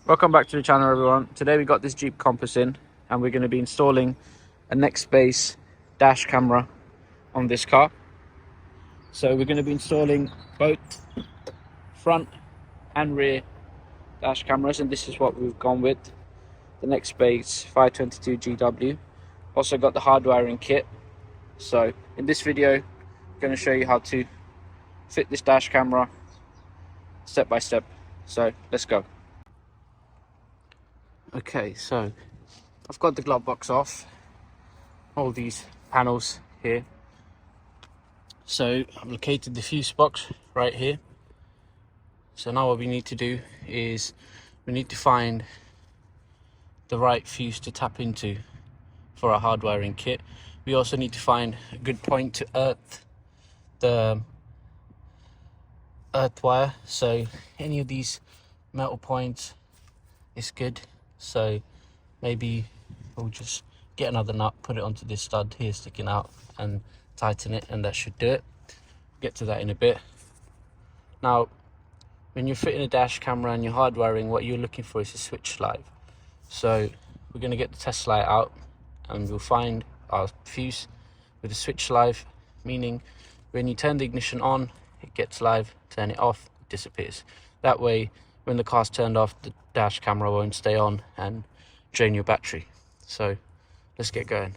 Welcome back to the channel, everyone. Today we got this Jeep Compass in and we're going to be installing a Nextbase dash camera on this car. So we're going to be installing both front and rear dash cameras, and this is what we've gone with, the Nextbase 522GW. Also got the hardwiring kit. So in this video I'm going to show you how to fit this dash camera step by step. So let's go. Okay, so I've got the glove box off, all these panels here. So I've located the fuse box right here. So now what we need to do is we need to find the right fuse to tap into for our hardwiring kit. We also need to find a good point to earth the earth wire. So any of these metal points is good. So maybe we'll just get another nut, put it onto this stud here sticking out and tighten it, and that should do it. Get to that in a bit. Now when you're fitting a dash camera and you're hardwiring, what you're looking for is a switch live. So we're going to get the test light out and we'll find our fuse with a switch live, meaning when you turn the ignition on it gets live, turn it off it disappears. That way when the car's turned off the dash camera won't stay on and drain your battery. So let's get going.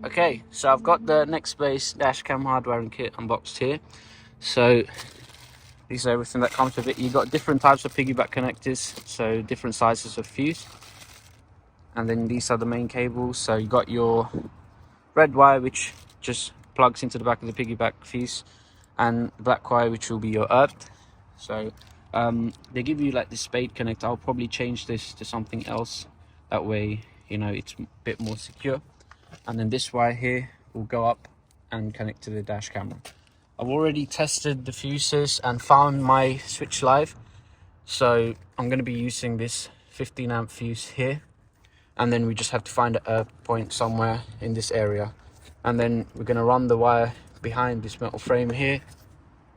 Okay, so I've got the Nextbase dash cam hardwiring kit unboxed here. So these are everything that comes with it. You've got different types of piggyback connectors, so different sizes of fuse. And then these are the main cables. So you got your red wire, which just plugs into the back of the piggyback fuse, and black wire, which will be your earth. So they give you like this spade connector. I'll probably change this to something else, that way you know it's a bit more secure. And then this wire here will go up and connect to the dash camera. I've already tested the fuses and found my switch live, so I'm going to be using this 15 amp fuse here, and then we just have to find a earth point somewhere in this area, and then we're going to run the wire behind this metal frame here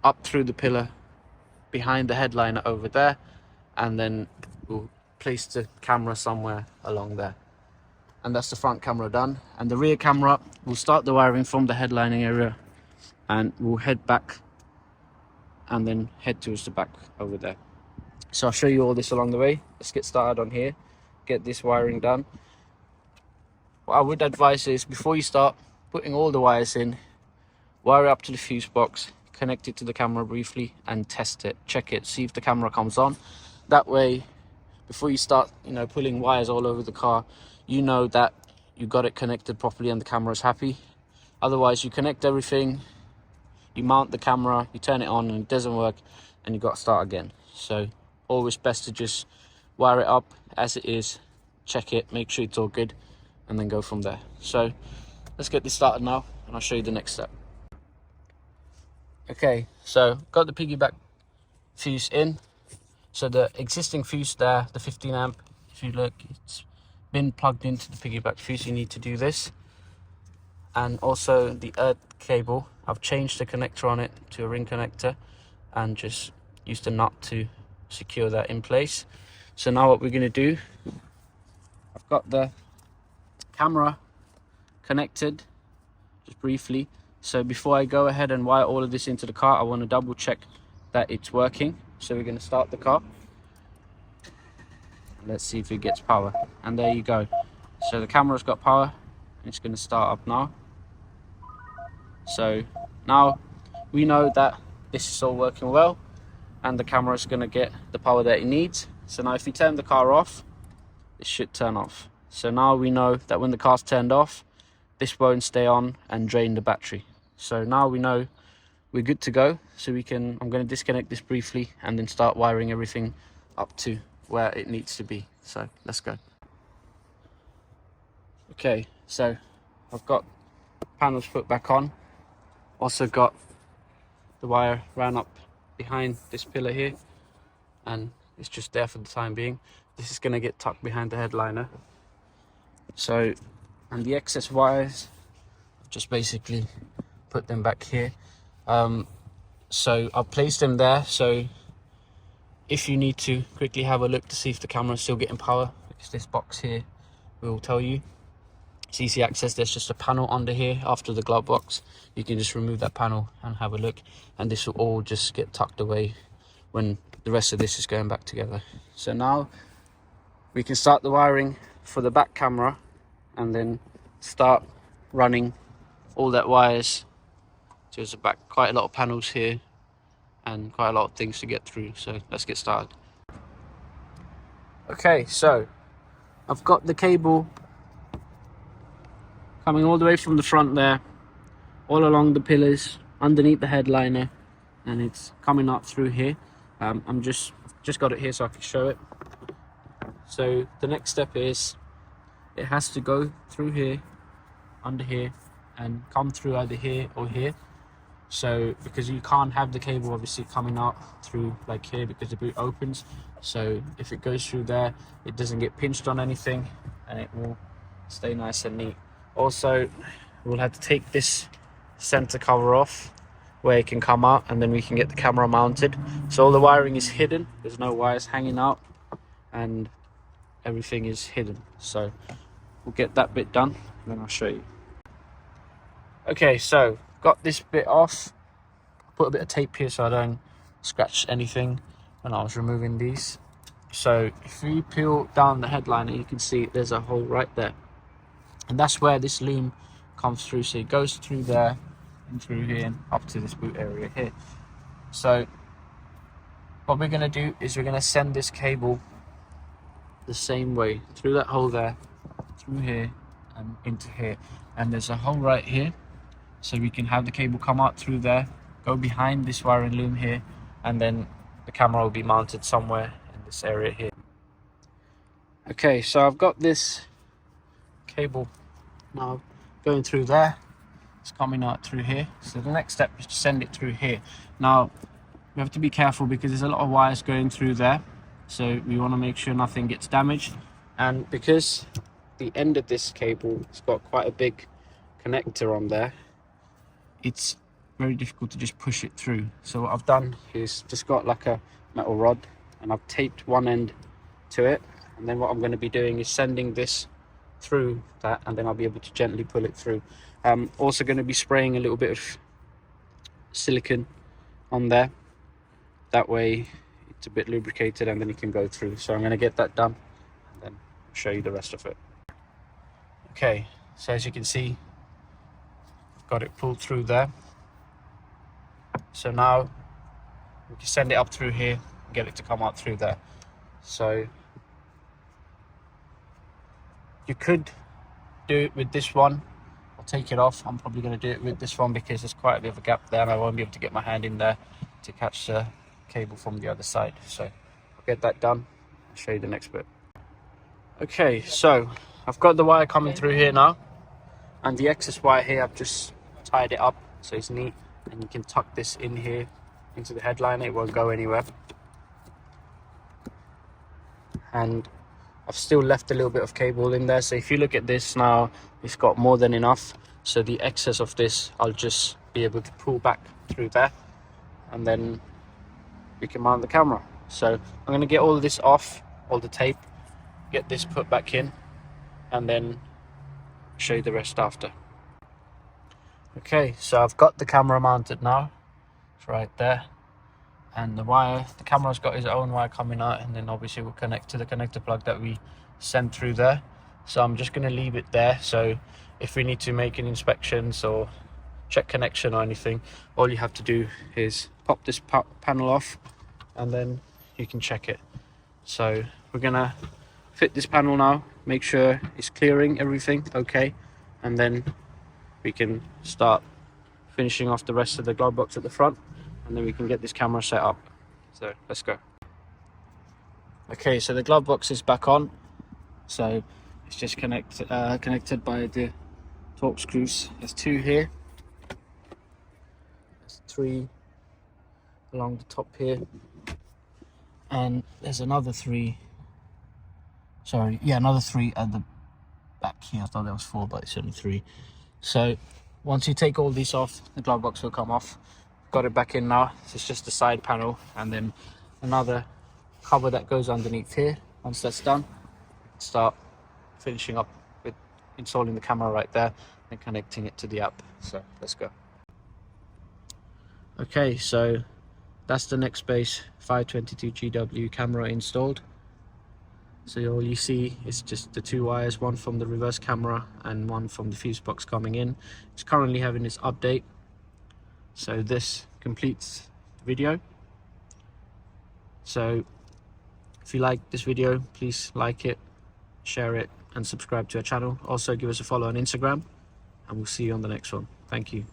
up through the pillar behind the headliner over there, and then we'll place the camera somewhere along there. And that's the front camera done. And the rear camera, we'll start the wiring from the headlining area and we'll head back and then head towards the back over there. So I'll show you all this along the way. Let's get started on here, get this wiring done. What I would advise is before you start putting all the wires in, wire it up to the fuse box, connect it to the camera briefly and test it, check it, see if the camera comes on. That way before you start pulling wires all over the car, you know that you got it connected properly and the camera is happy. Otherwise you connect everything, you mount the camera, you turn it on and it doesn't work, and you got to start again. So always best to just wire it up as it is, check it, make sure it's all good, and then go from there. So let's get this started now and I'll show you the next step. Okay, so got the piggyback fuse in. So the existing fuse there, the 15 amp, if you look, it's been plugged into the piggyback fuse. You need to do this. And also the earth cable, I've changed the connector on it to a ring connector and just used a nut to secure that in place. So now what we're going to do, I've got the camera connected just briefly. So before I go ahead and wire all of this into the car, I want to double check that it's working. So we're going to start the car. Let's see if it gets power. And there you go. So the camera's got power. It's going to start up now. So now we know that this is all working well and the camera is going to get the power that it needs. So now if we turn the car off, it should turn off. So now we know that when the car's turned off, this won't stay on and drain the battery. So now we know we're good to go. So I'm going to disconnect this briefly and then start wiring everything up to where it needs to be. So let's go. Okay, so I've got panels put back on. Also got the wire ran up behind this pillar here, and it's just there for the time being. This is going to get tucked behind the headliner. So, and the excess wires, I've just basically put them back here. So I've placed them there, so if you need to quickly have a look to see if the camera is still getting power, because this box here will tell you. It's easy access. There's just a panel under here after the glove box. You can just remove that panel and have a look, and this will all just get tucked away when the rest of this is going back together. So now we can start the wiring for the back camera and then start running all that wires. There's back quite a lot of panels here and quite a lot of things to get through, so let's get started. Okay, so I've got the cable coming all the way from the front there, all along the pillars, underneath the headliner, and it's coming up through here. I've just got it here so I can show it. So the next step is it has to go through here, under here, and come through either here or here. So because you can't have the cable obviously coming out through like here because the boot opens, so if it goes through there, it doesn't get pinched on anything and it will stay nice and neat. Also, we'll have to take this center cover off where it can come out, and then we can get the camera mounted. So all the wiring is hidden, there's no wires hanging out, and everything is hidden. So we'll get that bit done and then I'll show you. Okay, so got this bit off. Put a bit of tape here so I don't scratch anything when I was removing these. So if we peel down the headliner, you can see there's a hole right there, and that's where this loom comes through. So it goes through there and through here and up to this boot area here. So what we're going to do is we're going to send this cable the same way through that hole there, through here and into here, and there's a hole right here, so we can have the cable come out through there, go behind this wiring loom here, and then the camera will be mounted somewhere in this area here. Okay, so I've got this cable now going through there, it's coming out through here. So the next step is to send it through here. Now we have to be careful because there's a lot of wires going through there, so we want to make sure nothing gets damaged, and because the end of this cable has got quite a big connector on there, it's very difficult to just push it through. So what I've done is just got like a metal rod and I've taped one end to it, and then what I'm going to be doing is sending this through that, and then I'll be able to gently pull it through. I'm also going to be spraying a little bit of silicone on there, that way it's a bit lubricated and then it can go through. So I'm going to get that done and then show you the rest of it. Okay, so as you can see, I've got it pulled through there. So now we can send it up through here and get it to come out through there. So you could do it with this one. I'll take it off. I'm probably going to do it with this one because there's quite a bit of a gap there and I won't be able to get my hand in there to catch the cable from the other side. So I'll get that done. I'll show you the next bit. Okay, so I've got the wire coming through here now, and the excess wire here I've just tied it up so it's neat, and you can tuck this in here into the headliner, it won't go anywhere. And I've still left a little bit of cable in there, so if you look at this now, it's got more than enough. So the excess of this I'll just be able to pull back through there, and then we can mount the camera. So I'm going to get all of this off, all the tape, get this put back in, and then show you the rest after. Okay, so I've got the camera mounted now. It's right there, and the wire, the camera's got its own wire coming out, and then obviously we'll connect to the connector plug that we sent through there. So I'm just going to leave it there, so if we need to make any inspections or check connection or anything, all you have to do is pop this panel off and then you can check it. So we're gonna fit this panel now, make sure it's clearing everything okay, and then we can start finishing off the rest of the glove box at the front, and then we can get this camera set up. So let's go. Okay, so the glove box is back on, so it's just connected by the torque screws. There's two here, there's three along the top here, and there's another three, another three at the back here. I thought there was four, but it's only three. So once you take all these off, the glove box will come off. Got it back in now, so it's just the side panel and then another cover that goes underneath here. Once that's done, start finishing up with installing the camera right there and connecting it to the app. So let's go. Okay, so that's the Nextbase 522GW camera installed. So all you see is just the two wires, one from the reverse camera and one from the fuse box coming in. It's currently having its update. So this completes the video. So if you like this video, please like it, share it, and subscribe to our channel. Also give us a follow on Instagram, and we'll see you on the next one. Thank you.